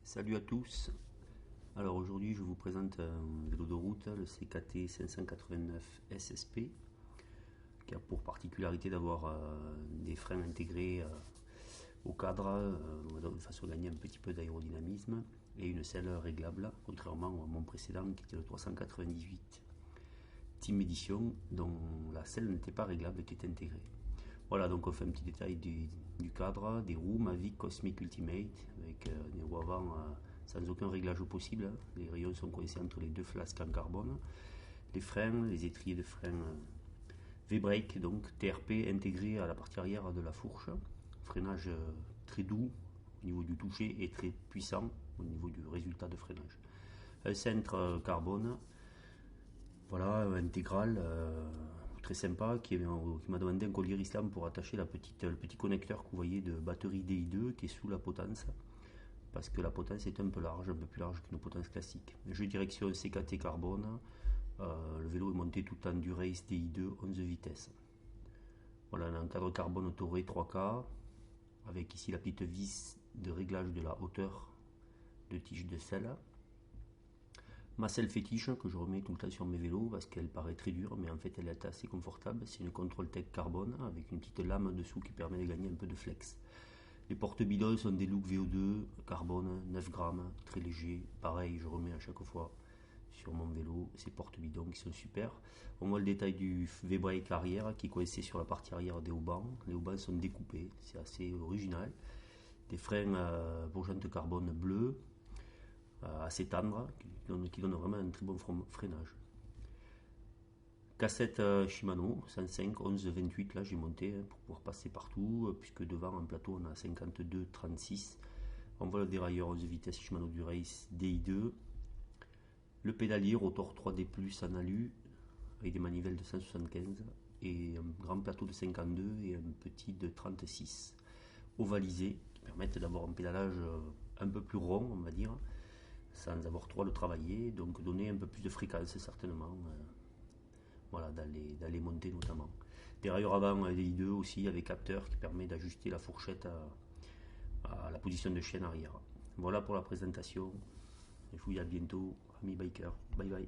Salut à tous. Alors aujourd'hui je vous présente un vélo de route, le CKT 589 SSP, qui a pour particularité d'avoir des freins intégrés au cadre, de façon à gagner un petit peu d'aérodynamisme, et une selle réglable, contrairement à mon précédent qui était le 398 Team Edition, dont la selle n'était pas réglable, était intégrée. Voilà, donc on fait un petit détail du cadre, des roues Mavic Cosmic Ultimate, avec des roues avant sans aucun réglage possible. Les rayons sont coincés entre les deux flasques en carbone. Les freins, les étriers de frein V-Brake, donc TRP intégrés à la partie arrière de la fourche. Freinage très doux au niveau du toucher et très puissant au niveau du résultat de freinage. Un cintre carbone, voilà, intégral, très sympa, qui m'a demandé un collier Islam pour attacher le petit connecteur que vous voyez de batterie DI2 qui est sous la potence, parce que la potence est un peu plus large qu'une potence classique. Jeu direction CKT carbone, le vélo est monté tout en Durace DI2 11 vitesses. Voilà, on a un cadre carbone Toré 3K, avec ici la petite vis de réglage de la hauteur de tige de selle. Ma selle fétiche que je remets tout le temps sur mes vélos parce qu'elle paraît très dure, mais en fait elle est assez confortable. C'est une Control Tech carbone avec une petite lame dessous qui permet de gagner un peu de flex. Les porte-bidons sont des Look VO2 carbone 9 grammes, très léger. Pareil, je remets à chaque fois sur mon vélo ces porte-bidons qui sont super. On voit le détail du V-Brake arrière qui est coincé sur la partie arrière des haubans. Les haubans sont découpés, c'est assez original. Des freins pour jantes carbone bleu, assez tendre, qui donne vraiment un très bon freinage. Cassette Shimano 105 11 28, là j'ai monté pour pouvoir passer partout, puisque devant en plateau on a 52 36. On voit le dérailleur 11 vitesses Shimano Durace DI2, le pédalier rotor 3D Plus en alu avec des manivelles de 175 et un grand plateau de 52 et un petit de 36 ovalisé qui permettent d'avoir un pédalage un peu plus rond, on va dire, sans avoir trop à le travailler, donc donner un peu plus de fréquence certainement, voilà, dans les montées notamment. Dérailleur avant DI2 aussi avec capteur qui permet d'ajuster la fourchette à la position de chaîne arrière. Voilà pour la présentation, je vous dis à bientôt, amis bikers, bye bye.